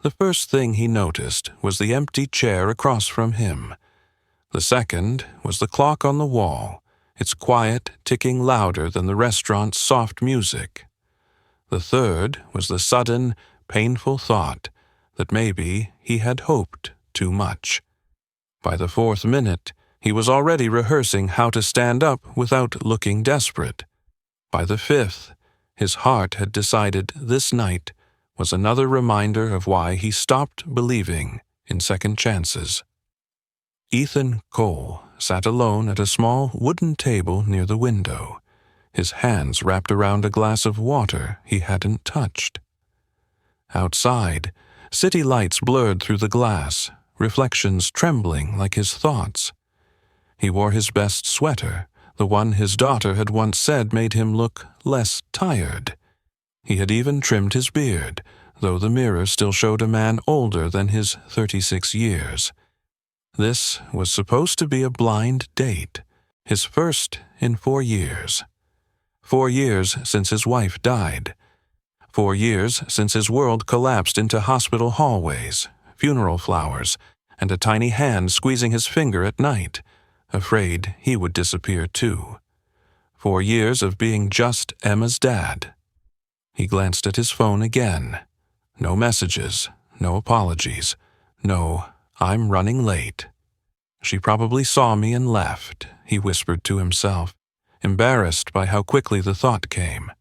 The first thing he noticed was the empty chair across from him. The second was the clock on the wall, its quiet ticking louder than the restaurant's soft music. The third was the sudden, painful thought that maybe he had hoped too much. By the fourth minute, he was already rehearsing how to stand up without looking desperate. By the fifth, his heart had decided this night was another reminder of why he stopped believing in second chances. Ethan Cole sat alone at a small wooden table near the window, his hands wrapped around a glass of water he hadn't touched. Outside, city lights blurred through the glass, reflections trembling like his thoughts. He wore his best sweater, the one his daughter had once said made him look less tired. He had even trimmed his beard, though the mirror still showed a man older than his 36 years. This was supposed to be a blind date, his first in 4 years. 4 years since his wife died. 4 years since his world collapsed into hospital hallways, funeral flowers, and a tiny hand squeezing his finger at night, afraid he would disappear too. 4 years of being just Emma's dad. He glanced at his phone again. No messages, no apologies, no "I'm running late." She probably saw me and left, he whispered to himself, embarrassed by how quickly the thought came.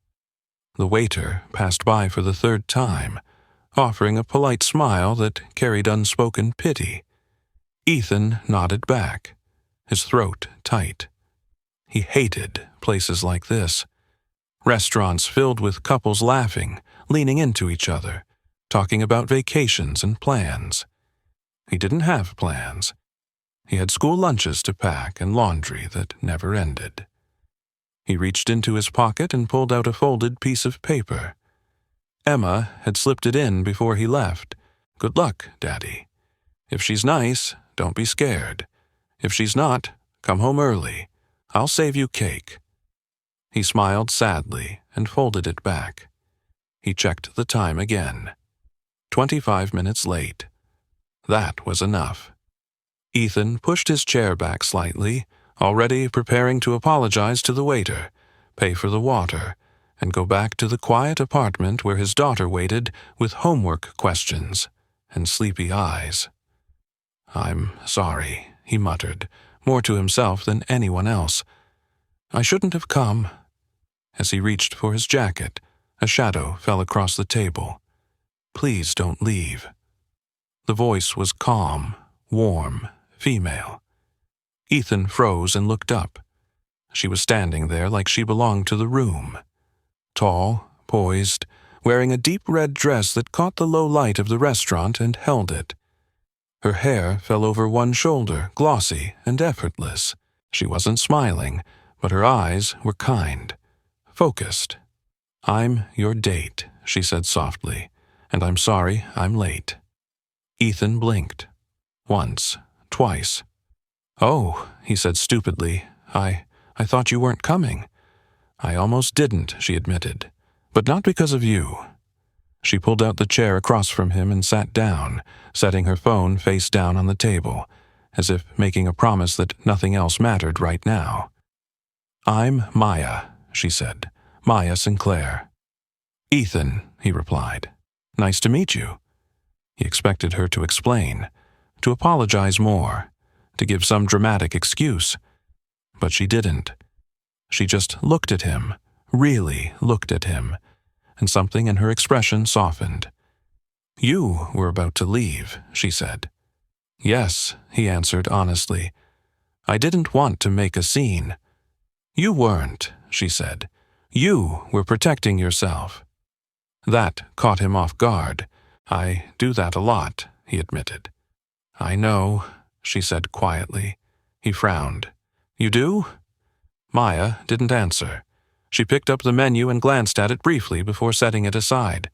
The waiter passed by for the third time, offering a polite smile that carried unspoken pity. Ethan nodded back, his throat tight. He hated places like this. Restaurants filled with couples laughing, leaning into each other, talking about vacations and plans. He didn't have plans. He had school lunches to pack and laundry that never ended. He reached into his pocket and pulled out a folded piece of paper. Emma had slipped it in before he left. "Good luck, Daddy. If she's nice, don't be scared. If she's not, come home early. I'll save you cake." He smiled sadly and folded it back. He checked the time again. 25 minutes late. That was enough. Ethan pushed his chair back slightly, already preparing to apologize to the waiter, pay for the water, and go back to the quiet apartment where his daughter waited with homework questions and sleepy eyes. "I'm sorry," he muttered, more to himself than anyone else. "I shouldn't have come." As he reached for his jacket, a shadow fell across the table. "Please don't leave." The voice was calm, warm, female. Ethan froze and looked up. She was standing there like she belonged to the room. Tall, poised, wearing a deep red dress that caught the low light of the restaurant and held it. Her hair fell over one shoulder, glossy and effortless. She wasn't smiling, but her eyes were kind, focused. "I'm your date," she said softly, "and I'm sorry I'm late." Ethan blinked. Once, twice. "Oh," he said stupidly, I thought you weren't coming." "I almost didn't," she admitted, "but not because of you." She pulled out the chair across from him and sat down, setting her phone face down on the table, as if making a promise that nothing else mattered right now. "I'm Maya," she said. "Maya Sinclair." "Ethan," he replied. "Nice to meet you." He expected her to explain, to apologize more, to give some dramatic excuse. But she didn't. She just looked at him, really looked at him, and something in her expression softened. "You were about to leave," she said. "Yes," he answered honestly. "I didn't want to make a scene." "You weren't," she said. "You were protecting yourself." That caught him off guard. "I do that a lot," he admitted. "I know," she said quietly. He frowned. "You do?" Maya didn't answer. She picked up the menu and glanced at it briefly before setting it aside.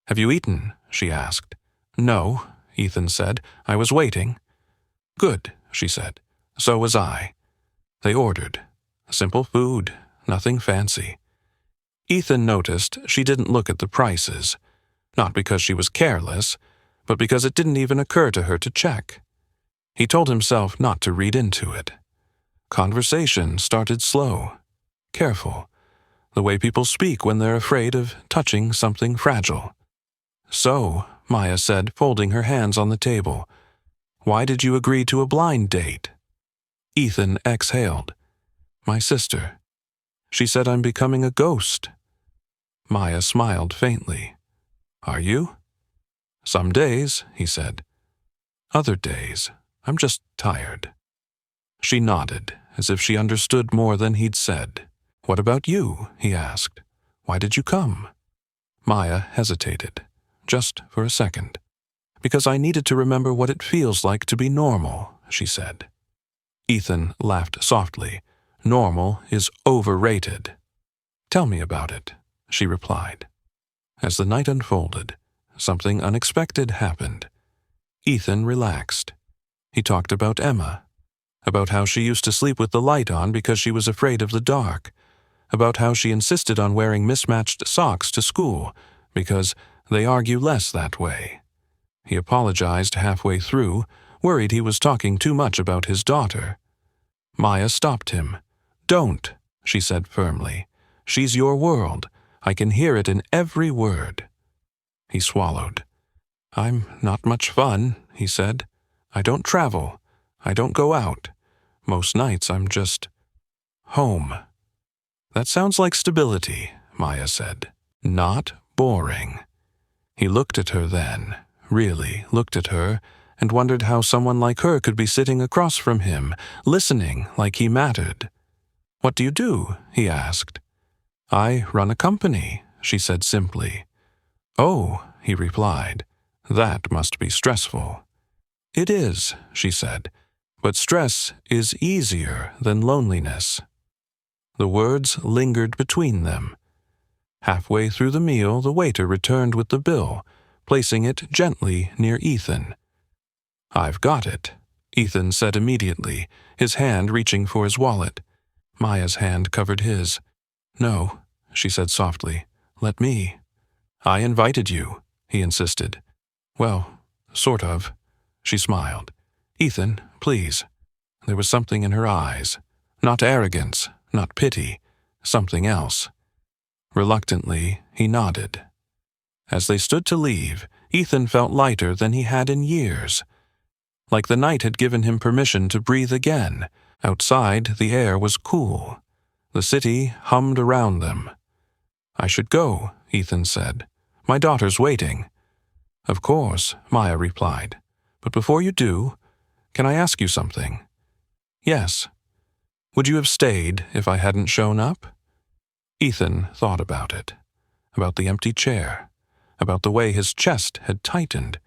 "Have you eaten?" she asked. "No," Ethan said. "I was waiting." "Good," she said. "So was I." They ordered. Simple food, nothing fancy. Ethan noticed she didn't look at the prices. Not because she was careless, but because it didn't even occur to her to check. He told himself not to read into it. Conversation started slow, careful, the way people speak when they're afraid of touching something fragile. "So," Maya said, folding her hands on the table, "why did you agree to a blind date?" Ethan exhaled. "My sister. She said I'm becoming a ghost." Maya smiled faintly. "Are you?" "Some days," he said. "Other days, I'm just tired." She nodded, as if she understood more than he'd said. "What about you?" he asked. "Why did you come?" Maya hesitated, just for a second. "Because I needed to remember what it feels like to be normal," she said. Ethan laughed softly. "Normal is overrated." "Tell me about it," she replied. As the night unfolded, something unexpected happened. Ethan relaxed. He talked about Emma, about how she used to sleep with the light on because she was afraid of the dark, about how she insisted on wearing mismatched socks to school because they argue less that way. He apologized halfway through, worried he was talking too much about his daughter. Maya stopped him. "Don't," she said firmly. "She's your world. I can hear it in every word." He swallowed. "I'm not much fun," he said. "I don't travel. I don't go out. Most nights I'm just home." "That sounds like stability," Maya said. "Not boring." He looked at her then, really looked at her, and wondered how someone like her could be sitting across from him, listening like he mattered. "What do you do?" he asked. "I run a company," she said simply. "Oh," he replied, "that must be stressful." "It is," she said, "but stress is easier than loneliness." The words lingered between them. Halfway through the meal, the waiter returned with the bill, placing it gently near Ethan. "I've got it," Ethan said immediately, his hand reaching for his wallet. Maya's hand covered his. "No," she said softly. "Let me." "I invited you," he insisted. "Well, sort of." She smiled. "Ethan, please." There was something in her eyes. Not arrogance, not pity, something else. Reluctantly, he nodded. As they stood to leave, Ethan felt lighter than he had in years. Like the night had given him permission to breathe again. Outside, the air was cool. The city hummed around them. "I should go," Ethan said. "My daughter's waiting." "Of course," Maya replied. "But before you do, can I ask you something?" "Yes." "Would you have stayed if I hadn't shown up?" Ethan thought about it. About the empty chair. About the way his chest had tightened.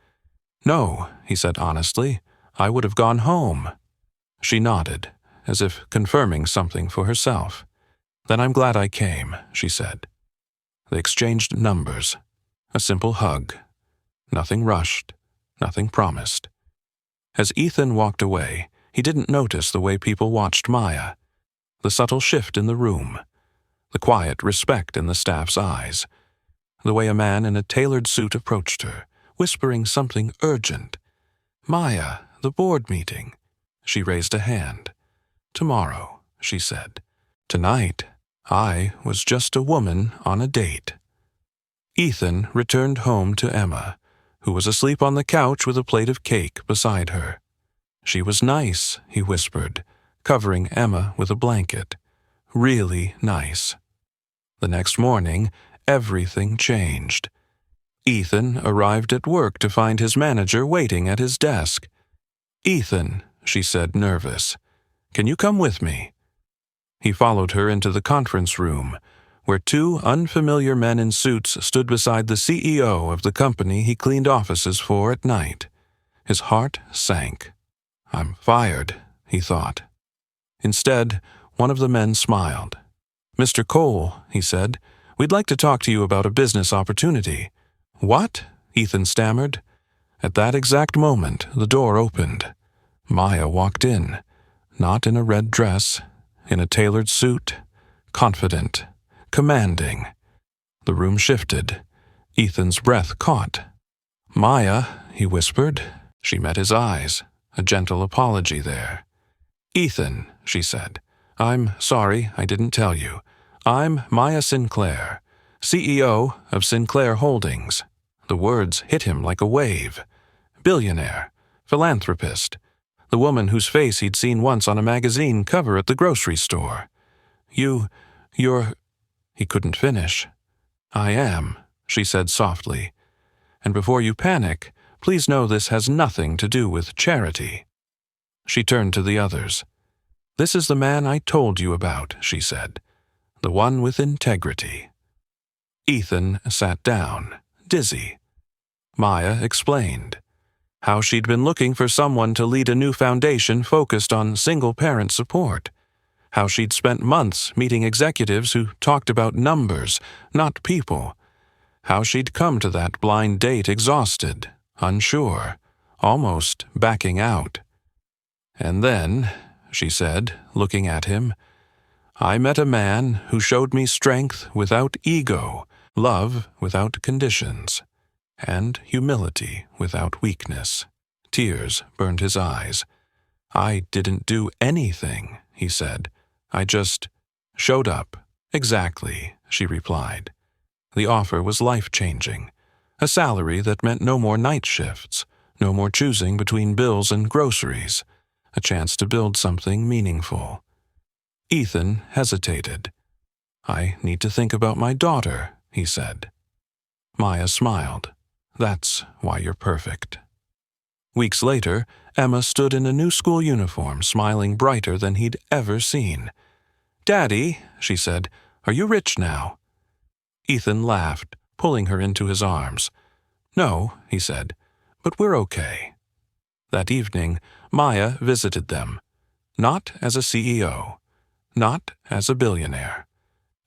"No," he said honestly. "I would have gone home." She nodded, as if confirming something for herself. "Then I'm glad I came," she said. They exchanged numbers. A simple hug. Nothing rushed. Nothing promised. As Ethan walked away, he didn't notice the way people watched Maya. The subtle shift in the room. The quiet respect in the staff's eyes. The way a man in a tailored suit approached her, whispering something urgent. "Maya, the board meeting." She raised a hand. "Tomorrow," she said. "Tonight, I was just a woman on a date." Ethan returned home to Emma, who was asleep on the couch with a plate of cake beside her. "She was nice," he whispered, covering Emma with a blanket. "Really nice." The next morning, everything changed. Ethan arrived at work to find his manager waiting at his desk. "Ethan," she said, nervous, "can you come with me?" He followed her into the conference room, where two unfamiliar men in suits stood beside the CEO of the company he cleaned offices for at night. His heart sank. "I'm fired," he thought. Instead, one of the men smiled. "Mr. Cole," he said, "we'd like to talk to you about a business opportunity." "What?" Ethan stammered. At that exact moment, the door opened. Maya walked in, not in a red dress, in a tailored suit, confident, commanding. The room shifted. Ethan's breath caught. "Maya," he whispered. She met his eyes, a gentle apology there. Ethan, she said, I'm sorry I didn't tell you. I'm Maya Sinclair, CEO of Sinclair Holdings. The words hit him like a wave. Billionaire, philanthropist, the woman whose face he'd seen once on a magazine cover at the grocery store. You're... He couldn't finish. I am, she said softly. And before you panic, please know this has nothing to do with charity. She turned to the others. This is the man I told you about, she said. The one with integrity. Ethan sat down, dizzy. Maya explained how she'd been looking for someone to lead a new foundation focused on single-parent support. How she'd spent months meeting executives who talked about numbers, not people. How she'd come to that blind date exhausted, unsure, almost backing out. And then, she said, looking at him, I met a man who showed me strength without ego, love without conditions, and humility without weakness. Tears burned his eyes. I didn't do anything, he said. I just showed up. Exactly, she replied. The offer was life-changing. A salary that meant no more night shifts, no more choosing between bills and groceries, a chance to build something meaningful. Ethan hesitated. I need to think about my daughter, he said. Maya smiled. That's why you're perfect. Weeks later, Emma stood in a new school uniform, smiling brighter than he'd ever seen. Daddy, she said, are you rich now? Ethan laughed, pulling her into his arms. No, he said, but we're okay. That evening, Maya visited them. Not as a CEO, not as a billionaire,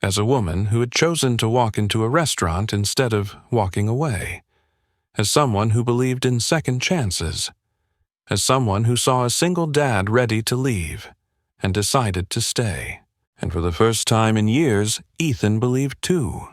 as a woman who had chosen to walk into a restaurant instead of walking away, as someone who believed in second chances, as someone who saw a single dad ready to leave and decided to stay. And for the first time in years, Ethan believed too.